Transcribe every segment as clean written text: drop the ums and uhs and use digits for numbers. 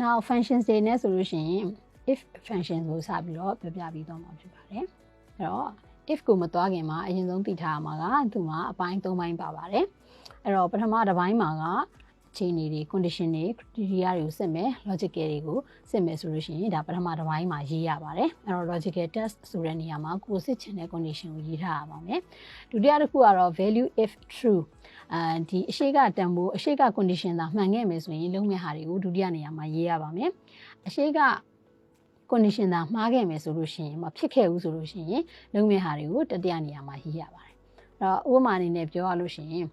Now functions တွေနဲ့ဆိုလို့ရှိရင် if functions ကိုစပြီးတော့ပြောပြပြီးတော့မှာဖြစ်ပါတယ်အဲ့တော့ if ကိုမသွားခင်မှာအရင်ဆုံးသိထားရမှာကသူမှာအပိုင်း၃ပိုင်းပါပါတယ်အဲ့တော့ပထမတစ်ပိုင်းမှာကအခြေအနေတွေ condition တွေ criteria တွေကိုစစ်မယ် logical တွေကိုစစ်မယ်ဆိုလို့ရှိရင်ဒါပထမတစ်ပိုင်းမှာရေးရပါတယ်အဲ့တော့ logical test ဆိုတဲ့နေရာမှာကိုစစ်ချင်တဲ့ condition ကိုရေးထားရပါမယ်ဒုတိယတစ်ခုကတော့ value if true ဒီအရှိကတန်ဖိုးအရှိက condition သာမှန်ခဲ့မယ်ဆိုရင်လုံးမဲ့ဟာတွေကိုဒုတိယနေရာမှာရေးရပါမယ်အရှိက condition သာမှားခဲ့မယ်ဆိုလို့ရှိရင်မဖြစ်ခဲ့ဘူးဆိုလို့ရှိရင်လုံးမဲ့ဟာတွေကိုတတိယနေရာမှာရေးရပါတယ်အဲ့တော့ဥပမာအနေနဲ့ပြောရလို့ရှိရင်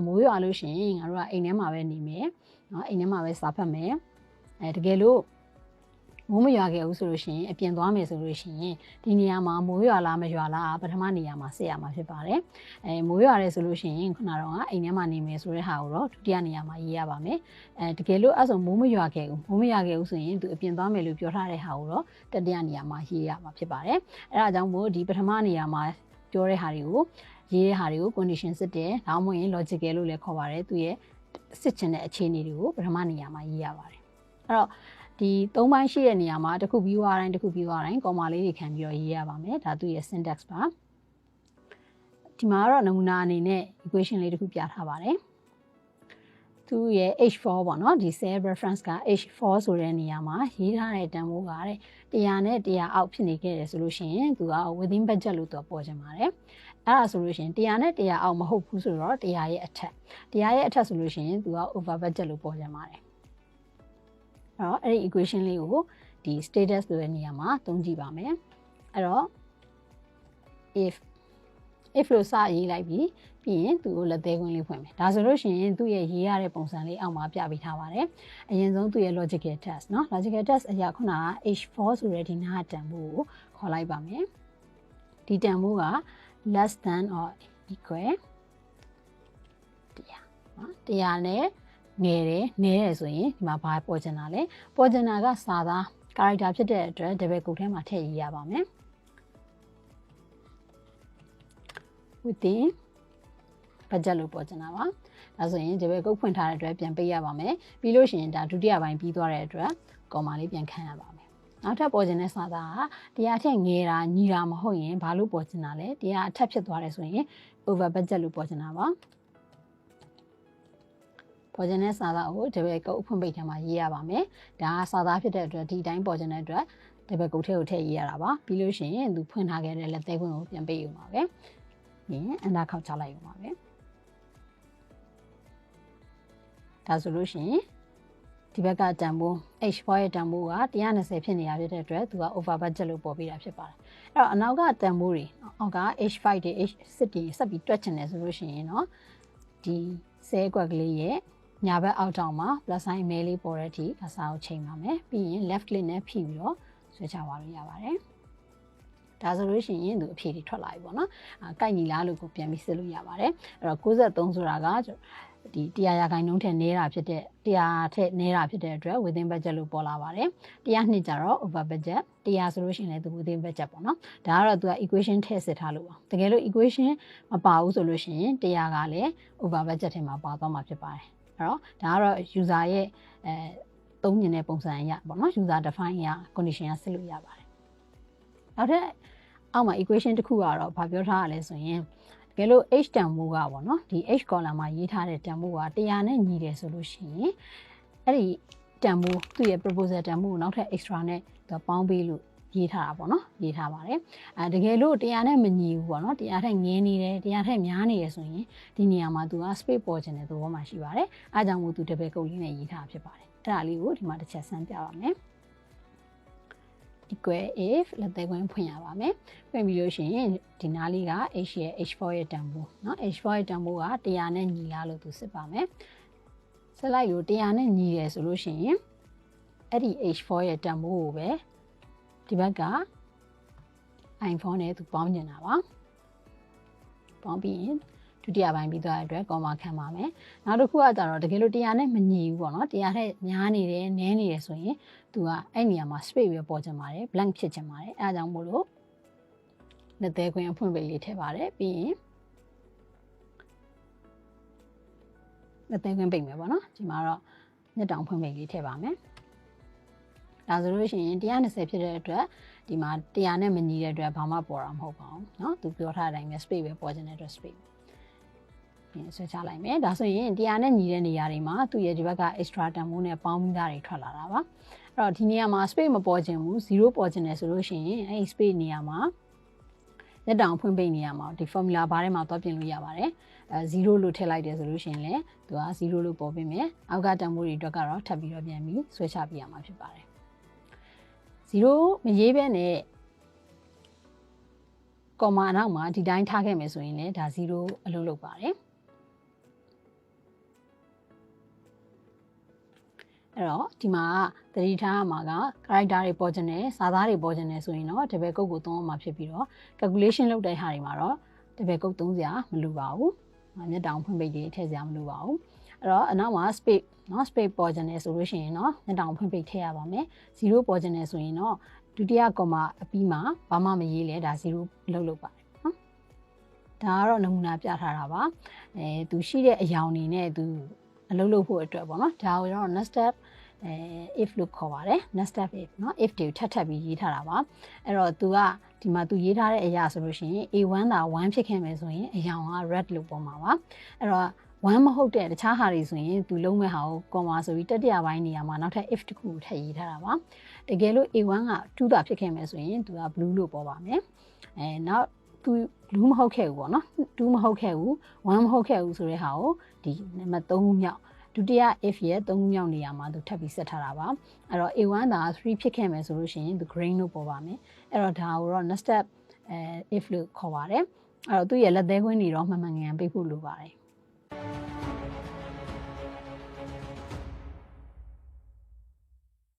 မိုးရွာလို့ရှိရင်ငါတို့ကအိမ်ထဲမှာပဲနေမယ်နော်အိမ်ထဲမှာပဲစာဖတ်မယ်တကယ်လို့မိုးမရွာခဲ့ဘူးဆိုလို့ရှိရင်အပြင်သွားမယ်ဆိုလို့ရှိရင်ဒီနေရာမှာမိုးရွာလားမရွာလားပထမနေရာမှာစစ်ရမှာဖြစ်ပါတယ်မိုးရွာရဲဆိုလို့ရှိရင်ခုနကတော့အိမ်ထဲမှာနေမယ်ဆိုတဲ့ဟာကိုတော့ဒုတိယနေရာမှာရေးရပါမယ်တကယ်လို့အဲ့ဆိုမိုးမရွာခဲ့ဘူးဆိုရင်သူအပြင်သွားမယ်လို့ပြောထားတဲ့ဟာကိုတော့တတိယနေရာမှာရေးရမှာဖြစ်ပါတယ်အဲ့ဒါကြောင့်မို့ဒီပထမနေရာမှာပြောတဲ့ဟာတွေကိုရေးတဲ့ဟာတွေကို condition စစ်တယ်ဒါမှမဟုတ်ရင် logical လို့လည်းခေါ်ပါတယ်သူရဲ့စစ်ချင်တဲ့အခြေအနေတွေကိုပထမနေရာမှာရေးရပါတယ်အဲ့တော့ဒီ၃ပိုင်းရှိတဲ့နေရာမှာတစ်ခုပြီးသွားတိုင်းကော်မာလေးတွေခံပြီးတော့ရေးရပါမယ်ဒါသူရဲ့ syntax ပါဒီမှာတော့နမူနာအနေနဲ့ equation လေးတစ်ခုပြထားပါတယ်သူရဲ့ h4 ပေါ့နော်ဒီ cell reference က h4 ဆိုတဲ့နေရာမှာရေးထားတဲ့တန်ဖိုးကတဲ့100နဲ့100အောက်ဖြစ်နေခဲ့တယ်ဆိုလို့ရှိရင်သူက within budget လို့သူပေါ်ချင်ပါတယ်အဲ့ဒါဆိုလို့ရှိရင်100နဲ့100အောက်မဟုတ်ဘူးဆိုတော့100ရဲ့အထက်ဆိုလို့ရှိရင်သူက over budget လို့ပေါ်ချင်ပါတယ်အဲ့တော့အဲ့ဒီ equation လေးကိုဒီ status ဆိုတဲ့နေရာမှာသုံးကြည့်ပါမယ်အဲ့တော့ if လို့စရေးလိုက်ပြီးရင်သူ့ကိုလက်သေးခွင်းလေးဖွင့်မယ်ဒါဆိုလို့ရှိရင်သူ့ရဲ့ရေးရတဲ့ပုံစံလေးအောက်မှာပြပေးထားပါတယ်အရင်ဆုံးသူ့ရဲ့ logical test เนาะ logical test အရာခုနက h4 ဆိုတဲ့ဒီနာတန်ဖိုးကိုခေါ်လိုက်ပါမယ်ဒီတန်ဖိုးက less than or equal 100နဲ့ငယ်တယ်ဆိုရင်ဒီမှာဘာပေါ်ချင်တာလဲပေါ်ချင်တာကစာသား character ဖြစ်တဲ့အတွက် double quote ထဲမှာထည့်ရေးရပါမယ်within budget လို့ပေါ်ချင်တာပါဒါဆိုရင် double quote ဖွင့်ထားတဲ့အတွက်ပြန်ပိတ်ရပါမယ်ပြီးလို့ရှိရင်ဒါဒုတိယပိုင်းပြီးသွားတဲ့အတွက် comma လေးပြန်ခန့်ရပါမယ်နောက်ထပ်ပေါ်ချင်တဲ့စာသားက100ထက်ငယ်တာညီတာမဟုတ်ရင်ဘာလို့ပေါ်ချင်တာလဲ100အထက်ဖြစ်သွားတယ်ဆိုရင် over budget လို့ပေါ်ချင်တာပါပေါ်ချင်တဲ့စာသားကို double quote ဖွင့်ပိတ်ထဲမှာရေးရပါမယ်ဒါကစာသားဖြစ်တဲ့အတွက်ဒီအတိုင်းပေါ်ချင်တဲ့အတွက် double quote ထဲကိုထည့်ရေးရတာပါပြီးလို့ရှိရင်သူဖွင့်ထားခဲ့တဲ့လက်သေးခွင့်ကိုပြန်ပိတ်ယူပါပဲရင်အန်တာခောက်ချလိုက်ယူပါပဲဒါဆိုလို့ရှိရင်ဒီဘက်ကတန်ဖိုး h4 ရဲ့တန်ဖိုးက120ဖြစ်နေတာဖြစ်တဲ့အတွက်သူက over budget လို့ပေါ်ပေးတာဖြစ်ပါတယ်အဲ့တော့အနောက်ကတန်ဖိုးတွေအောက်က h5 တွေ h6 တွေဆက်ပြီးတွက်ချင်တယ်ဆိုလို့ရှိရင်เนาะဒီဆဲကွက်ကလေးရဲ့ညာဘက်အောက်တောင်မှာ plus sign မဲလေးပေါ်တဲ့အထိအစားကိုချိန်ပါမယ်ပြီးရင် left click နဲ့ဖိပြီးတော့ဆွဲချသွားလို့ရပါတယ်ဒါဆိုလို့ရှိရင်သူအဖြေတွေထွက်လာပြီပေါ့နော်ကိုက်ညီလားလို့ကိုပြန်ပြီးစစ်လို့ရပါတယ်အဲ့တော့63ဆိုတာကဒီ100ရာခိုင်နှုန်းထက်နည်းတာဖြစ်တဲ့100ထက်နည်းတာဖြစ်တဲ့အတွက် within budget လို့ပေါ်လာပါတယ်102ကျတော့ over budget 100ဆိုလို့ရှိရင်လည်းသူ within budget ပေါ့နော်ဒါကတော့သူက equation ထည့်စစ်ထားလို့ပါတကယ်လို့ equation မပါဘူးဆိုလို့ရှိရင်100ကလည်း over budget ထဲမှာပါသွားမှာဖြစ်ပါတယ်အဲ့တော့ဒါကတော့ user ရဲ့သုံးညင်တဲ့ပုံစံအရပေါ့နော် user define အရ condition ရစစ်လို့ရပါတယ်နောက်ထပ်အောက်မှာ equation တစ်ခုကတော့ဘာပြောထားရလဲဆိုရင်တကယ်လို့ h တန်ဖိုးကပေါ့နော်ဒီ h column မှာရေးထားတဲ့တန်ဖိုးက100နဲ့ညီတယ်ဆိုလို့ရှိရင်အဲ့ဒီတန်ဖိုးသူ့ရဲ့ proposal တန်ဖိုးကိုနောက်ထပ် extra နဲ့သူပေါင်းပေးလို့ရေးထားတာပေါ့နော်ရေးထားပါတယ်တကယ်လို့100နဲ့မညီဘူးပေါ့နော်100ထက်ငင်းနေတယ်100ထက်များနေတယ်ဆိုရင်ဒီနေရာမှာသူက space ပေါ်ခြင်းတဲ့သဘောမှရှိပါတယ်အဲကြောင့်မို့သူ double quote လေးနဲ့ရေးထားဖြစ်ပါတယ်အဲ့ဒါလေးကိုဒီမှာတစ်ချက်ဆန်းပြပါမယ်equal if လက်သေးခွင်းဖွင့်ရပါမယ်ဖွင့်ပြီးလို့ရှိရင်ဒီနားလေးက h ရဲ့ h4 ရဲ့တန်ဖိုးเนาะ h4 ရဲ့တန်ဖိုးက100နဲ့ညီလားလို့သူစစ်ပါမယ်ဆက်လိုက်လို့100နဲ့ညီတယ်ဆိုလို့ရှိရင်အဲ့ဒီ h4 ရဲ့တန်ဖိုးကိုပဲဒီဘက်က iPhone နဲ့သူပေါင်းနေတာပါပေါင်းပြီးရင်ဒုတိယပိုင်းပြီးသွားတဲ့အတွက် comma ခံပါမယ်နောက်တစ်ခုကကြတော့တကယ်လို့100နဲ့မညီဘူးပေါ့နော်100ထက်များနေတယ်နည်းနေတယ်ဆိုရင်သူကအဲ့နေရာမှာ space ပဲပေါ်ချင်ပါတယ် blank ဖြစ်ချင်ပါတယ်အဲအကြောင်းမို့လို့လက်သေးခွင်းအဖွင့်ပိတ်လေးထည့်ပါတယ်ပြီးရင်လက်သေးခွင်းပိတ်မယ်ပေါ့နော်ဒီမှာတော့မျက်တောင်ဖွင့်ပိတ်လေးထည့်ပါမယ် ဒါဆိုလို့ရှိရင်120ဖြစ်တဲ့အတွက်ဒီမှာ100နဲ့မညီတဲ့အတွက်ဘာမှပေါ်တာမဟုတ်ပါဘူးเนาะသူပြောထားတဲ့အတိုင်းပဲ space ပဲပေါ်ခြင်းတဲ့အတွက် space ပြင်ဆွဲချလိုက်မယ်ဒါဆိုရင်100နဲ့ညီတဲ့နေရာတွေမှာသူ့ရဲ့ဒီဘက်က extra တန်ဖိုးနဲ့ပေါင်းပြီးသားတွေထွက်လာတာပါအဲ့တော့ဒီနေရာမှာ space မပေါ်ခြင်းဘူး0ပေါ်ခြင်းတယ်ဆိုလို့ရှိရင်အဲ့ဒီ space နေရာမှာလက်တောင်ဖွင့်ပိတ်နေရာမှာဒီ formula ဘားထဲမှာသွားပြင်လို့ရပါတယ်0လို့ထည့်လိုက်တယ်ဆိုလို့ရှိရင်လည်းသူက0လို့ပေါ်ပေးမယ်အောက်ကတန်ဖိုးတွေအတွက်ကတော့ထပ်ပြီးတော့ပြန်ပြီးဆွဲချပြရမှာဖြစ်ပါတယ်0မရေးဘဲနဲ့ကော်မာနောက်မှာဒီတိုင်းထားခဲ့မယ်ဆိုရင်လည်းဒါ0အလုပ်လုပ်ပါတယ်အဲ့တော့ဒီမှာသတိထားရမှာက character တွေပေါ်ခြင်းနဲ့စာသားတွေပေါ်ခြင်းနဲ့ဆိုရင်တော့တပည့်ကုတ်ကိုသုံးအောင်မှာဖြစ်ပြီးတော့ calculation လုပ်တဲ့ဟာတွေမှာတော့တပည့်ကုတ်သုံးစရာမလိုပါဘူးမျက်တောင်ဖွင့်ပိတ်တွေထည့်စရာမလိုပါဘူးအဲ့တော့အနောက်မှာ space เนาะ space ပေါ်ခြင်းနဲ့ဆိုလို့ရှိရင်เนาะမျက်တောင်ဖွင့်ပိတ်ထည့်ရပါမယ်0ပေါ်ခြင်းနဲ့ဆိုရင်တော့ဒုတိယကော်မာအပြီးမှာဘာမှမရေးလဲဒါ0လုပ်ပါတယ်နော်ဒါကတော့နမူနာပြထားတာပါသူရှိတဲ့အယောင်နေနဲ့သူအလုပ်လုပ်ဖို့အတွက်ပေါ့နော်ဒါကိုတော့ next step if လို့ခေါ်ပါတယ် next step if เนาะ if တွေထပ်ပြီးရေးထားတာပါအဲ့တော့သူကဒီမှာသူရေးထားတဲ့အရာဆိုလို့ရှိရင် A1 သာ1ဖြစ်ခဲ့မယ်ဆိုရင်အယောင်က red လို့ပေါ်မှာပါအဲ့တော့1မဟုတ်တဲ့တခြားဟာတွေဆိုရင်သူလုံးမဲ့ဟာကိုကော်မာဆိုပြီးတတိယပိုင်းနေရာမှာနောက်ထပ် if တစ်ခုထည့်ရေးထားတာပါတကယ်လို့ A1 က2သာဖြစ်ခဲ့မယ်ဆိုရင်သူက blue လို့ပေါ်ပါမယ်နောက်သူ blue မဟုတ်ခဲ့ဘူးပေါ့နော်2မဟုတ်ခဲ့ဘူး1မဟုတ်ခဲ့ဘူးဆိုတဲ့ဟာကိုဒီနံပါတ်3ခုမြောက်ဒုတိယ if ရဲ့3ခုမြောက်နေရာမှာသူထပ်ပြီးဆက်ထားတာပါအဲ့တော့ A1 သာ3ဖြစ်ခဲ့မယ်ဆိုလို့ရှိရင်သူ green လို့ပေါ်ပါမယ်အဲ့တော့ဒါကိုတော့ next step if လို့ခေါ်ပါတယ်အဲ့တော့သူ့ရဲ့လက်သေးခွင်းတွေတော့မှန်မှန်ကန်ကန်ပိတ်ဖို့လိုပါတယ်